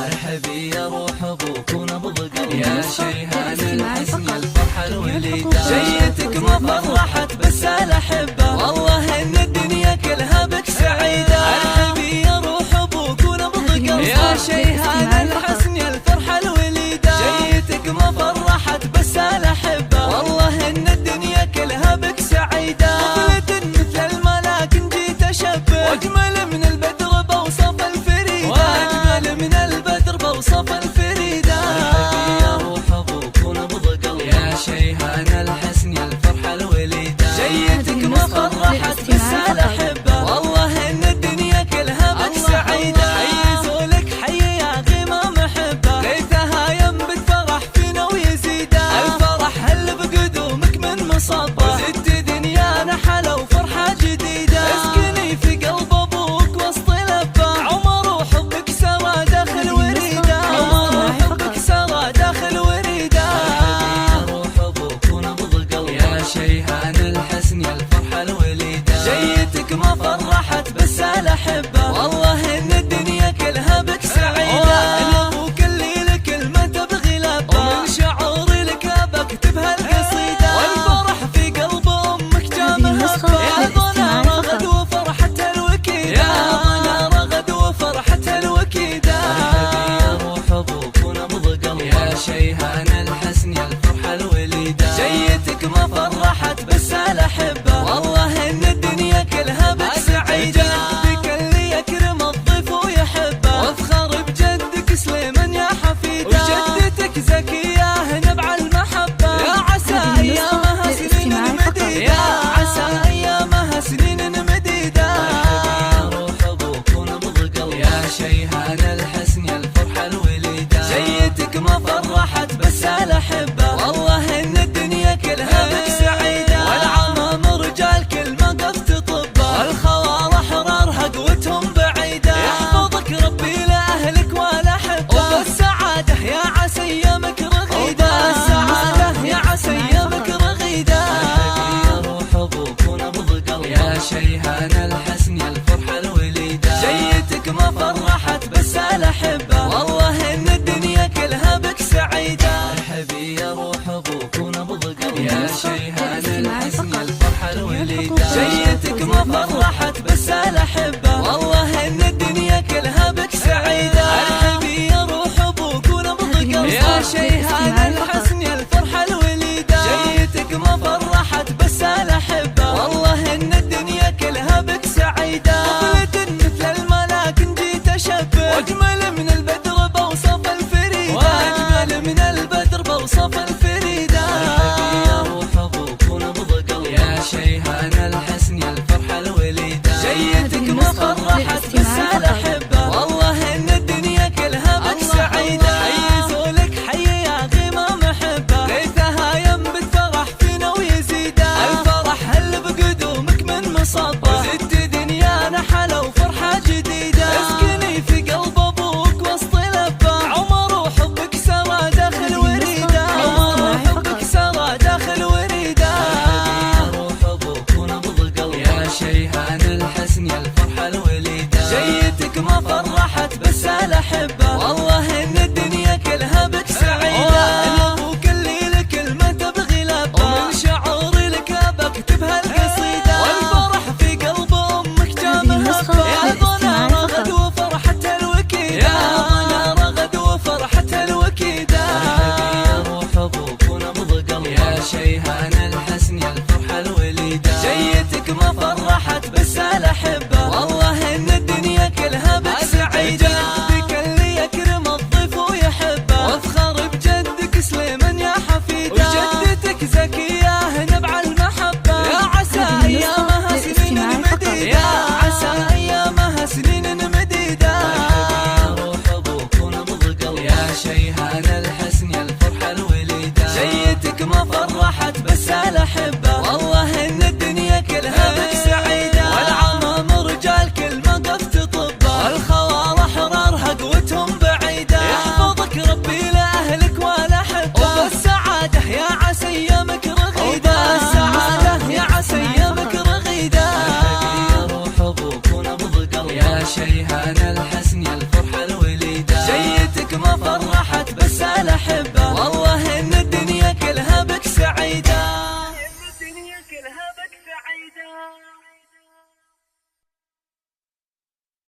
ارحبي يا روح ابوك ونبض قلبي يا شيهان الحزن الفرحة الوليدة، جيتك ما فرحت بس الاحبة والله ان الدنيا كلها بك سعيدة. ارحبي يا روح ابوك ونبض قلبي يا شيهان الحزن الفرحة الوليدة، جيتك ما فرحت بس الاحبة والله ان الدنيا كلها بك سعيدة. طفلة مثل الملاك جيت اشبه واجمل من البدر بوصف الفريدة، واجمل من البدر بوصف الفريدة. ارحبي يا روح ابوك ونبض قلبي يا شيهان الحسن الفرحة الوليدة، جيتك ما فرحت بس الاحبة والله ان الدنيا كلها بك سعيدة. حيزوا لك حي يا غيمة محبة، ليتها ينبت فرح فينا ويزيده، الفرح اللي بقدومك من مصبة، زدت دنيانا حلا وفرحة جديدة. اسكني في قلب ابوك وسط لبة، عمر وحبك سوا داخل وريدة، عمر وحبك سوا داخل وريدة. ارحبي يا روح ابوك ونبض قلبي يا شيهان الحسن الفرحة الوليدة، جيتك ما فرحت بس الاحبة والله ان الدنيا كلها بك سعيدة. انا ابوك اللي لك كلمة تبغي لبة، ومن شعوري لك بكتبها القصيدة، والفرح في قلب امك جامها يا ضنا رغد وفرحتها الوكيدة، يا ضنا رغد وفرحتها الوكيدة. ارحبي يا روح ابوك ونبض قلبي يا شيهان الحسن الفرحة الوليدة، جيتك ما فرحت بس الاحبة والله ان الدنيا كلها بك سعيدة. جدك اللي يكرم الضيف ويحبه، وافخر بجدك سليمان يا حفيده، وجدتك زكية نبع المحبة، يا عسى ايامها سنين مديدة، يا عسى ايامها سنين مديدة. ارحبي يا روح ابوك ونبض قلبي يا شيهان الحسن الفرحة الوليدة، جيتك ما فرحت بس الاحبة والله ان الدنيا كلها بك سعيدة. والعمام رجال كل موقف تطبه، والخوار احرارها قوتهم بعيدة، يحفظك ربي لاهلك والاحبة، وبالسعادة يا عسى ايامك رغيدة، السعادة يا عسى ايامك رغيدة. ارحبي يا روح ابوك ونبض قلبي يا شيهان الحسن الفرحة الوليدة، جيتك ما فرحت بس الاحبة والله ان الدنيا كلها بك سعيدة. ارحبي يا روح ابوك ونبض قلبي يا شيهان الحسن الفرحة الوليدة، جيتك ما فرحت بس الاحبة والله ان الدنيا كلها بك سعيدة. ارحبي يا روح ابوك ونبض قلبي يا شيهان الحسن الفرحة الوليدة، جيتك ما فرحت بس الاحبة والله ان الدنيا كلها بك سعيدة. طفلة مثل الملاك جيت اشبه واجمل من البدر بوصف الفريدة، واجمل من البدر بوصف الفريدة. ارحبي يا روح ابوك ونبض قلبي يا شيهان الحسن الفرحة الوليدة، جيتك ما فرحت بس الاحبة والله ان الدنيا كلها بك سعيدة. حيزوا لك حي يا غيمة محبة، ليتها ينبت فرح فينا ويزيده، الفرح اللي بقدومك من مصبة، وزدت دنيانا حلا وفرحة جديدة. اسكني في قلب ابوك وسط لبة، عمر وحبك سوا داخل وريدة، عمر وحبك سوا داخل وريدة. ارحبي يا روح ابوك ونبض قلبي يا شيهان الحسن الفرحة الوليدة، جيتك ما فرحت بس الاحبة والله ان الدنيا كلها بك سعيدة. انا ابوك اللي لك كلمة تبغي لبة، ومن شعوري لك بكتبها القصيدة، والفرح في قلب امك جامها يا ضنا رغد وفرحتها الوكيدة، يا ضنا رغد وفرحتها الوكيدة. ارحبي يا روح ابوك ونبض قلبي يا شيهان الحسن الفرحة الوليدة، جيتك ما فرحت بس الاحبة والله ان الدنيا كلها بك سعيدة.